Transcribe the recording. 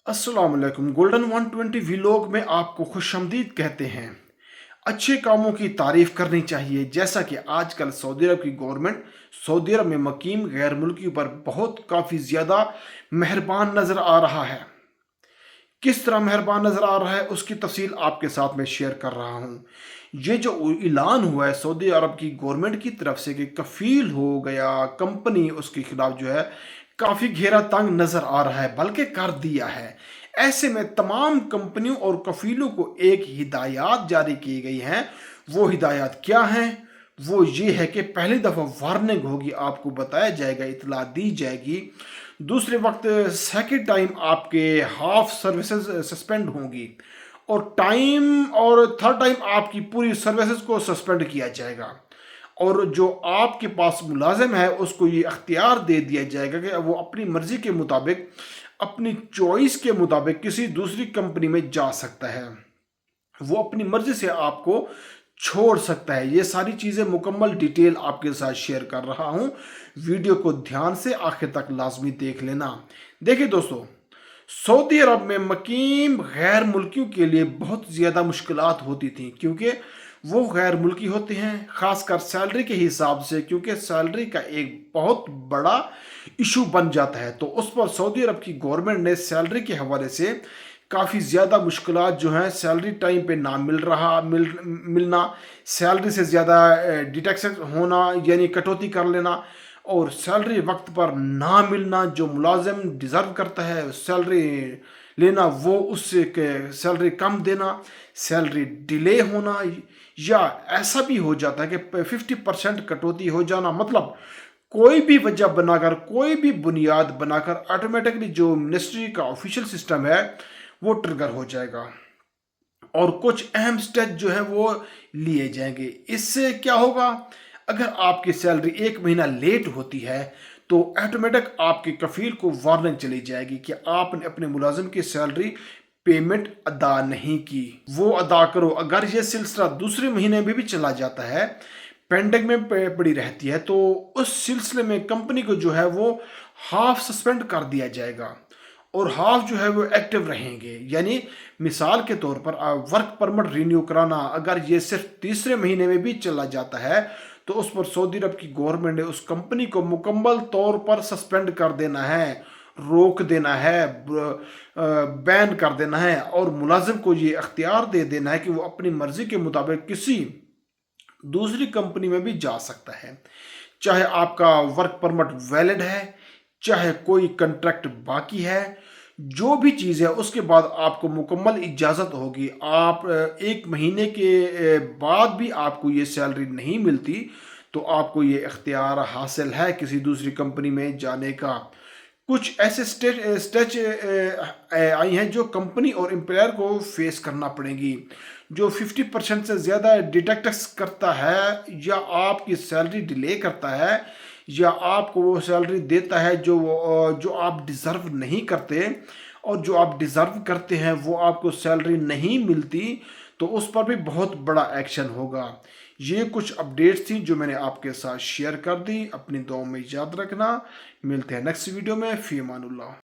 अस्सलाम वालेकुम। Golden 120 vlog में आपको खुशामदीद कहते हैं। अच्छे कामों की तारीफ करनी चाहिए, जैसा कि आजकल सऊदी अरब की गवर्नमेंट सऊदी अरब में मकीम गैर मुल्कियों पर बहुत काफ़ी ज़्यादा मेहरबान नज़र आ रहा है। किस तरह मेहरबान नज़र आ रहा है उसकी तफसील आपके साथ में शेयर कर रहा हूँ। ये जो ऐलान हुआ है सऊदी अरब की गवर्नमेंट की तरफ से कि कफ़ील हो गया कंपनी, उसके खिलाफ जो है काफ़ी घेरा तंग नज़र आ रहा है, बल्कि कर दिया है। ऐसे में तमाम कंपनियों और कफ़ीलों को एक हिदायत जारी की गई हैं। वो हिदायत क्या हैं? वो ये है कि पहली दफ़ा वार्निंग होगी, आपको बताया जाएगा, इतला दी जाएगी। दूसरे वक्त सेकंड टाइम आपके हाफ सर्विसेज सस्पेंड होंगी, और थर्ड टाइम आपकी पूरी सर्विसेज को सस्पेंड किया जाएगा। और जो आपके पास मुलाजिम है उसको ये अख्तियार दे दिया जाएगा कि वो अपनी मर्जी के मुताबिक, अपनी चॉइस के मुताबिक किसी दूसरी कंपनी में जा सकता है। वो अपनी मर्जी से आपको छोड़ सकता है। ये सारी चीज़ें मुकम्मल डिटेल आपके साथ शेयर कर रहा हूँ। वीडियो को ध्यान से आखिर तक लाजमी देख लेना। देखिए दोस्तों, सऊदी अरब में मकीम गैर मुल्कियों के लिए बहुत ज़्यादा मुश्किलात होती थी, क्योंकि वो गैर मुल्की होते हैं, ख़ासकर सैलरी के हिसाब से, क्योंकि सैलरी का एक बहुत बड़ा इशू बन जाता है। तो उस पर सऊदी अरब की गवर्नमेंट ने सैलरी के हवाले से काफ़ी ज़्यादा मुश्किलात जो हैं, सैलरी टाइम पे ना मिलना, सैलरी से ज़्यादा डिडक्शन होना यानी कटौती कर लेना, और सैलरी वक्त पर ना मिलना, जो मुलाजिम डिज़र्व करता है सैलरी लेना वो उससे सैलरी कम देना, सैलरी डिले होना, या ऐसा भी हो जाता है कि 50% कटौती हो जाना। मतलब कोई भी वजह बनाकर, कोई भी बुनियाद बनाकर ऑटोमेटिकली जो मिनिस्ट्री का ऑफिशियल सिस्टम है वो ट्रिगर हो जाएगा, और कुछ अहम स्टेप जो है वो लिए जाएंगे। इससे क्या होगा? अगर आपकी सैलरी एक महीना लेट होती है तो ऑटोमेटिक आपके कफील को वार्निंग चली जाएगी कि आपने अपने मुलाजिम की सैलरी पेमेंट अदा नहीं की, वो अदा करो। अगर ये सिलसिला दूसरे महीने में भी चला जाता है, पेंडिंग में पड़ी रहती है, तो उस सिलसिले में कंपनी को जो है वो हाफ सस्पेंड कर दिया जाएगा, और हाफ जो है वो एक्टिव रहेंगे। यानी मिसाल के तौर पर वर्क परमिट रिन्यू कराना, अगर ये सिर्फ तीसरे महीने में भी चला जाता है तो उस पर सऊदी अरब की गवर्नमेंट ने उस कंपनी को मुकम्मल तौर पर सस्पेंड कर देना है, रोक देना है, बैन कर देना है, और मुलाजिम को ये अख्तियार दे देना है कि वो अपनी मर्जी के मुताबिक किसी दूसरी कंपनी में भी जा सकता है। चाहे आपका वर्क परमिट वैलिड है, चाहे कोई कंट्रैक्ट बाकी है, जो भी चीज़ है उसके बाद आपको मुकम्मल इजाज़त होगी। आप एक महीने के बाद भी आपको ये सैलरी नहीं मिलती तो आपको ये इख्तियार हासिल है किसी दूसरी कंपनी में जाने का। कुछ ऐसे स्टेज आई हैं जो कंपनी और एम्प्लॉयर को फेस करना पड़ेगी। जो 50% से ज़्यादा डिडक्ट्स करता है, या आपकी सैलरी डिले करता है, या आपको वो सैलरी देता है जो आप डिज़र्व नहीं करते, और जो आप डिज़र्व करते हैं वो आपको सैलरी नहीं मिलती, तो उस पर भी बहुत बड़ा एक्शन होगा। ये कुछ अपडेट्स थी जो मैंने आपके साथ शेयर कर दी। अपनी दुआओं में याद रखना। मिलते हैं नेक्स्ट वीडियो में। फ़ी अमानुल्लाह।